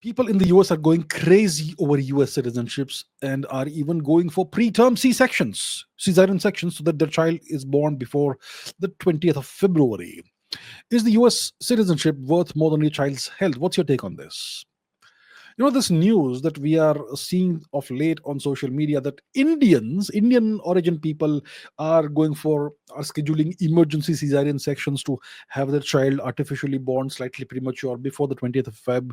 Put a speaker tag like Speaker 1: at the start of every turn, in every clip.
Speaker 1: People in the US are going crazy over US citizenships and are even going for preterm C sections, cesarean sections, so that their child is born before the 20th of February. Is the US citizenship worth more than your child's health? What's your take on this? This news that we are seeing of late on social media, that Indian origin people are scheduling emergency cesarean sections to have their child artificially born slightly premature before the 20th of Feb,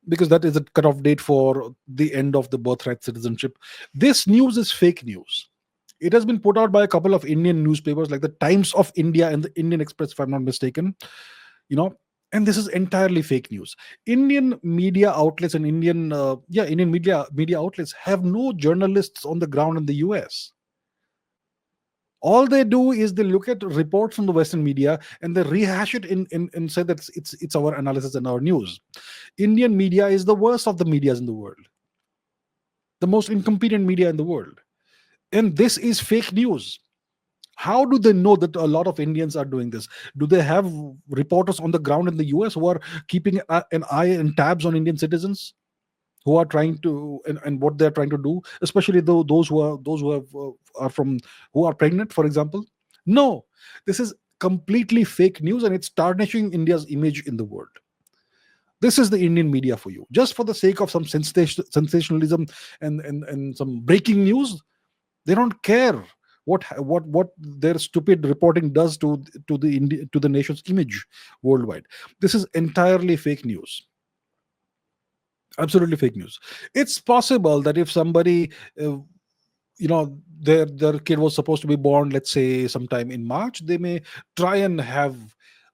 Speaker 1: because that is the cutoff date for the end of the birthright citizenship. This news is fake news. It has been put out by a couple of Indian newspapers like the Times of India and the Indian Express, if I'm not mistaken. You know, and this is entirely fake news. Indian media outlets and Indian media outlets have no journalists on the ground in the US. All they do is they look at reports from the Western media and they rehash it and say that it's our analysis and our news. Indian media is the worst of the medias in the world, the most incompetent media in the world. And this is fake news. How do they know that a lot of Indians are doing this? Do they have reporters on the ground in the US who are keeping an eye and tabs on Indian citizens who are trying to and what they're trying to do, especially those who have are from who are pregnant, for example? No, this is completely fake news and it's tarnishing India's image in the world. This is the Indian media for you, just for the sake of some sensationalism and some breaking news. They don't care what their stupid reporting does to the nation's image worldwide. This is entirely fake news. Absolutely fake news. It's possible that if somebody their kid was supposed to be born, let's say sometime in March, they may try and have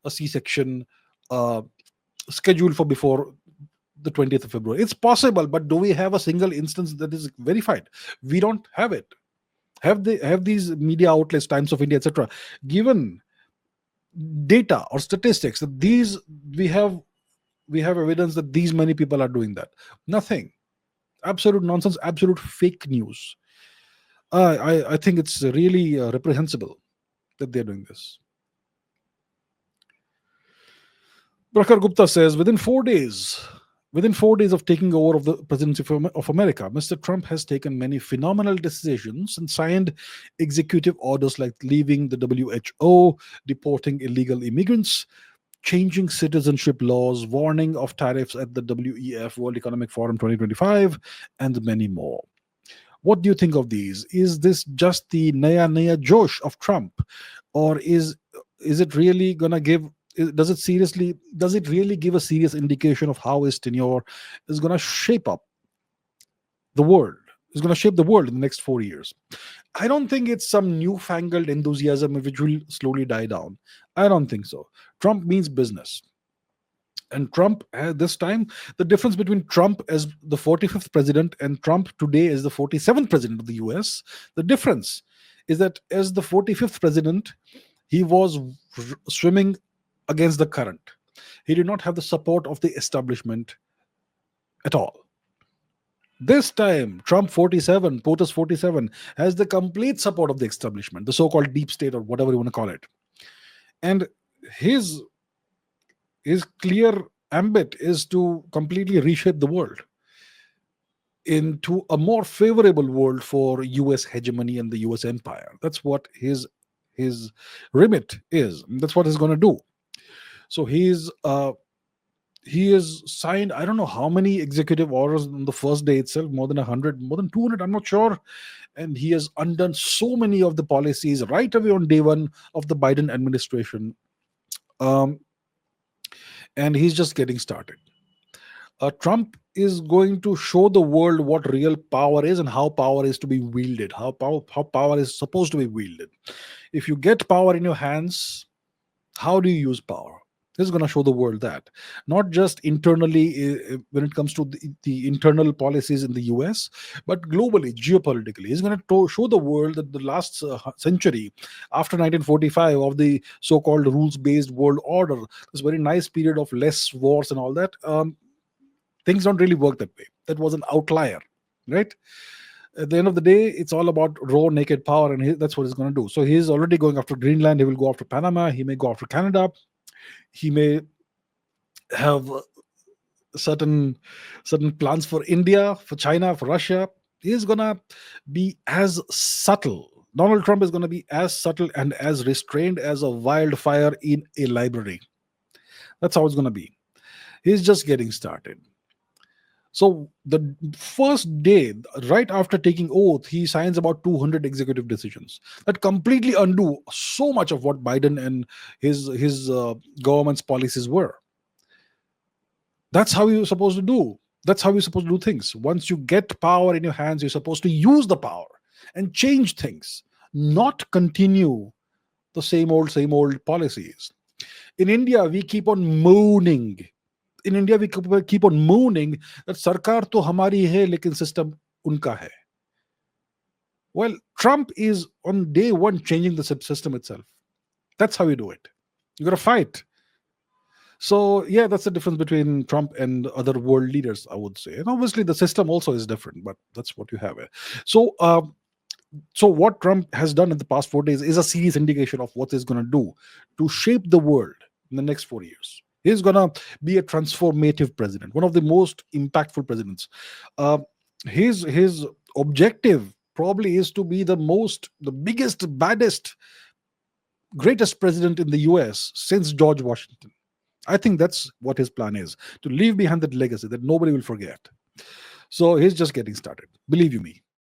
Speaker 1: a C-section uh, scheduled for before the 20th of February. It's possible, but do we have a single instance that is verified? We don't have it. Have these media outlets, Times of India, etc., given data or statistics that these we have evidence that these many people are doing that? Nothing. Absolute nonsense. Absolute fake news. I think it's really reprehensible that they're doing this. Prakhar Gupta says within 4 days of taking over of the presidency of America, Mr. Trump has taken many phenomenal decisions and signed executive orders like leaving the WHO, deporting illegal immigrants, changing citizenship laws, warning of tariffs at the WEF, World Economic Forum 2025, and many more. What do you think of these? Is this just the naya josh of Trump, or is it really gonna give? Does it really give a serious indication of how his tenure is gonna shape up the world? Is going to shape the world in the next 4 years. I don't think it's some newfangled enthusiasm which will slowly die down. I don't think so. Trump means business. And Trump, this time, the difference between Trump as the 45th president and Trump today as the 47th president of the US, the difference is that as the 45th president, he was swimming against the current. He did not have the support of the establishment at all. This time, Trump 47, POTUS 47, has the complete support of the establishment, the so called deep state or whatever you want to call it. And his his clear ambit is to completely reshape the world into a more favorable world for US hegemony and the US empire. That's what his remit is. That's what he's going to do. So he has signed, I don't know how many executive orders on the first day itself, more than 100, more than 200, I'm not sure. And he has undone so many of the policies right away on day one of the Biden administration. Um, and he's just getting started. Trump is going to show the world what real power is and how power is to be wielded, how power is supposed to be wielded. If you get power in your hands, how do you use power? This is going to show the world that, not just internally when it comes to the internal policies in the US, but globally, geopolitically. He's going to show the world that the last century, after 1945, of the so-called rules-based world order, this very nice period of less wars and all that, things don't really work that way. That was an outlier, right? At the end of the day, it's all about raw, naked power, and that's what he's going to do. So he's already going after Greenland. He will go after Panama. He may go after Canada. He may have certain certain plans for India, for China, for Russia, is gonna be as subtle. Donald Trump is gonna be as subtle and as restrained as a wildfire in a library. That's how it's gonna be. He's just getting started. So the first day, right after taking oath, he signs about 200 executive decisions that completely undo so much of what Biden and his government's policies were. That's how you're supposed to do. That's how you're supposed to do things. Once you get power in your hands, you're supposed to use the power and change things, not continue the same old policies. In India, we keep on mooning. In India, we keep on mooning that sarkar to hamari hai, lekin system unka hai. Well, Trump is on day one changing the system itself. That's how you do it. You got to fight. So yeah, that's the difference between Trump and other world leaders, I would say. And obviously, the system also is different, but that's what you have. So, so what Trump has done in the past 4 days is a serious indication of what he's going to do to shape the world in the next 4 years. He's going to be a transformative president, one of the most impactful presidents. Uh, his objective probably is to be the biggest, baddest, greatest president in the US since George Washington. I think that's what his plan is, to leave behind that legacy that nobody will forget. So he's just getting started. Believe you me.